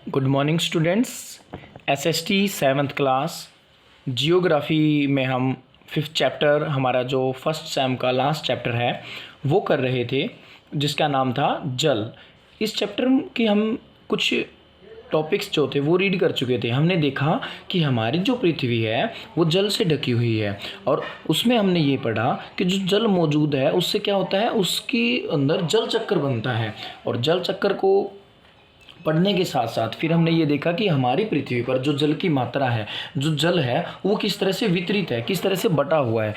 Good morning students. SST seventh class geography में हम fifth chapter, हमारा जो फर्स्ट सेम का लास्ट चैप्टर है वो कर रहे थे, जिसका नाम था जल। इस चैप्टर के हम कुछ टॉपिक्स जो थे वो रीड कर चुके थे। हमने देखा कि हमारी जो पृथ्वी है वो जल से ढकी हुई है, और उसमें हमने ये पढ़ा कि जो जल मौजूद है उससे क्या होता है, उसके अंदर जल चक्कर बनता है। और जल चक्कर को पढ़ने के साथ साथ फिर हमने ये देखा कि हमारी पृथ्वी पर जो जल की मात्रा है, जो जल है वो किस तरह से वितरित है, किस तरह से बटा हुआ है।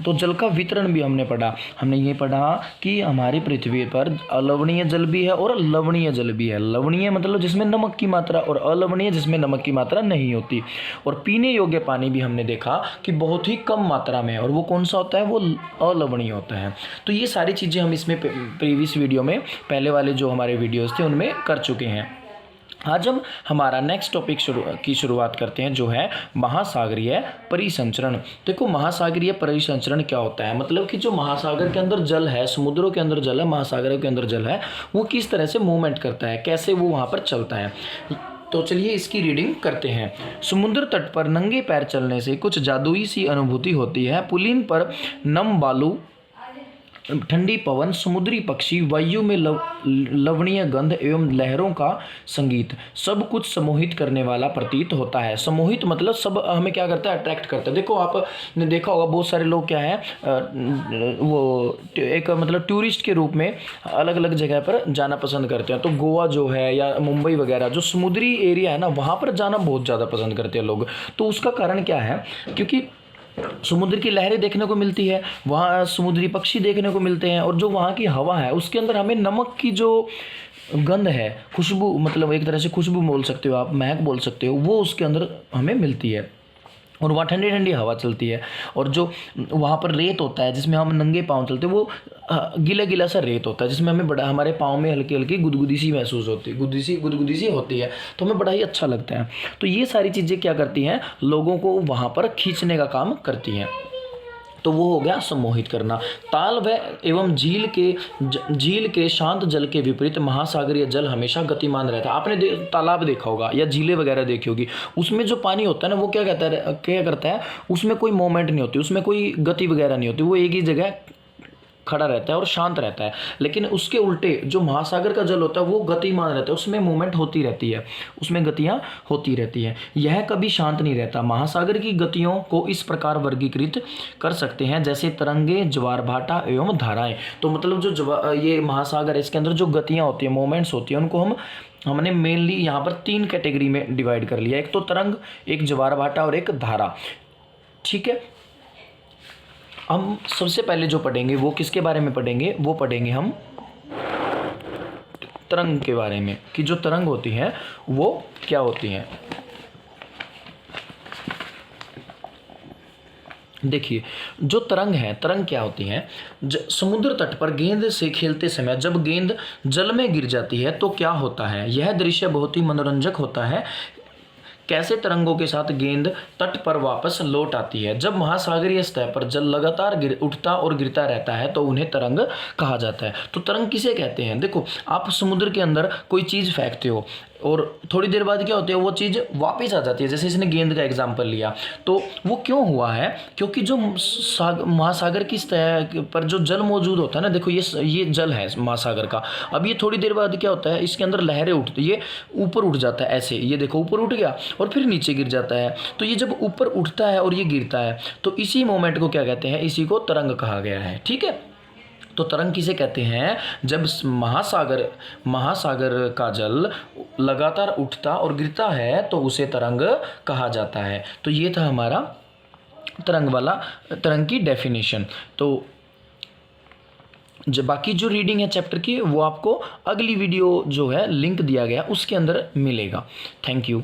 तो जल का वितरण भी हमने पढ़ा। हमने ये पढ़ा कि हमारी पृथ्वी पर अलवणीय जल भी है और लवणीय जल भी है। लवणीय मतलब जिसमें नमक की मात्रा, और अलवणीय जिसमें नमक की मात्रा नहीं होती। और पीने योग्य पानी भी हमने देखा कि बहुत ही कम मात्रा में है, और वो कौन सा होता है, वो अलवणीय होता है। तो ये सारी चीज़ें हम इसमें प्रीवियस वीडियो में, पहले वाले जो हमारे वीडियोज़ थे उनमें कर चुके हैं। आज हम हमारा नेक्स्ट टॉपिक की शुरुआत करते हैं, जो है महासागरीय परिसंचरण। देखो, महासागरीय परिसंचरण क्या होता है, मतलब कि जो महासागर के अंदर जल है, समुद्रों के अंदर जल है, महासागरों के अंदर जल है, वो किस तरह से मूवमेंट करता है, कैसे वो वहाँ पर चलता है। तो चलिए इसकी रीडिंग करते हैं। समुद्र तट पर नंगे पैर चलने से कुछ जादुई सी अनुभूति होती है। पुलिन पर नम बालू, ठंडी पवन, समुद्री पक्षी, वायु में लवणीय गंध एवं लहरों का संगीत, सब कुछ सम्मोहित करने वाला प्रतीत होता है। सम्मोहित मतलब सब हमें क्या करता है, अट्रैक्ट करता है। देखो, आपने देखा होगा बहुत सारे लोग क्या है, वो एक मतलब टूरिस्ट के रूप में अलग अलग जगह पर जाना पसंद करते हैं। तो गोवा जो है या मुंबई वगैरह जो समुद्री एरिया है ना, वहाँ पर जाना बहुत ज़्यादा पसंद करते हैं लोग। तो उसका कारण क्या है, क्योंकि समुद्र की लहरें देखने को मिलती है, वहाँ समुद्री पक्षी देखने को मिलते हैं, और जो वहाँ की हवा है उसके अंदर हमें नमक की जो गंध है, खुशबू, मतलब एक तरह से खुशबू बोल सकते हो आप, महक बोल सकते हो, वो उसके अंदर हमें मिलती है। और वहाँ ठंडी ठंडी हवा चलती है, और जो वहाँ पर रेत होता है जिसमें हम नंगे पाँव चलते हैं, वो गीला गीला सा रेत होता है, जिसमें हमें बड़ा, हमारे पाँव में हल्की हल्की गुदगुदी सी महसूस होती है, गुदगुदी सी होती है, तो हमें बड़ा ही अच्छा लगता है। तो ये सारी चीज़ें क्या करती हैं, लोगों को वहाँ पर खींचने का काम करती हैं। तो वो हो गया सम्मोहित करना। ताल व एवं झील के शांत जल के विपरीत महासागरीय जल हमेशा गतिमान रहता है। आपने तालाब देखा होगा या झीलें वगैरह देखी होगी, उसमें जो पानी होता है ना, वो क्या करता है, उसमें कोई मोमेंट नहीं होती, उसमें कोई गति वगैरह नहीं होती, वो एक ही जगह खड़ा रहता है और शांत रहता है। लेकिन उसके उल्टे जो महासागर का जल होता है वो गतिमान रहता है, उसमें मूवमेंट होती रहती है, उसमें गतियां होती रहती हैं। यह कभी शांत नहीं रहता। महासागर की गतियों को इस प्रकार वर्गीकृत कर सकते हैं जैसे तरंगे, ज्वार भाटा एवं धाराएं। तो मतलब जो ये महासागर है, इसके अंदर जो गतियाँ होती हैं, मोमेंट्स होती हैं, उनको हमने मेनली यहाँ पर 3 कैटेगरी में डिवाइड कर लिया। एक तो तरंग, एक ज्वार भाटा और एक धारा। ठीक है, हम सबसे पहले जो पढ़ेंगे वो किसके बारे में पढ़ेंगे, वो पढ़ेंगे हम तरंग के बारे में, कि जो तरंग होती हैं वो क्या होती हैं। देखिए, जो तरंग है, तरंग क्या होती हैं, समुद्र तट पर गेंद से खेलते समय जब गेंद जल में गिर जाती है तो क्या होता है। यह दृश्य बहुत ही मनोरंजक होता है। कैसे तरंगों के साथ गेंद तट पर वापस लौट आती है। जब महासागरीय सतह पर जल लगातार उठता और गिरता रहता है तो उन्हें तरंग कहा जाता है। तो तरंग किसे कहते हैं, देखो, आप समुद्र के अंदर कोई चीज़ फेंकते हो और थोड़ी देर बाद क्या होती है, वो चीज़ वापस आ जाती है। जैसे इसने गेंद का एग्जाम्पल लिया, तो वो क्यों हुआ है, क्योंकि जो महासागर की सतह पर जो जल मौजूद होता है ना, देखो ये जल है महासागर का। अब ये थोड़ी देर बाद क्या होता है, इसके अंदर लहरें उठती, ये ऊपर उठ जाता है, ऐसे ये देखो ऊपर उठ गया और फिर नीचे गिर जाता है। तो ये जब ऊपर उठता है और ये गिरता है, तो इसी मोमेंट को क्या कहते हैं, इसी को तरंग कहा गया है। ठीक है, तो तरंग किसे कहते हैं, जब महासागर का जल लगातार उठता और गिरता है तो उसे तरंग कहा जाता है। तो ये था हमारा तरंग की डेफिनेशन। तो बाकी जो रीडिंग है चैप्टर की, वो आपको अगली वीडियो जो है लिंक दिया गया उसके अंदर मिलेगा। Thank you.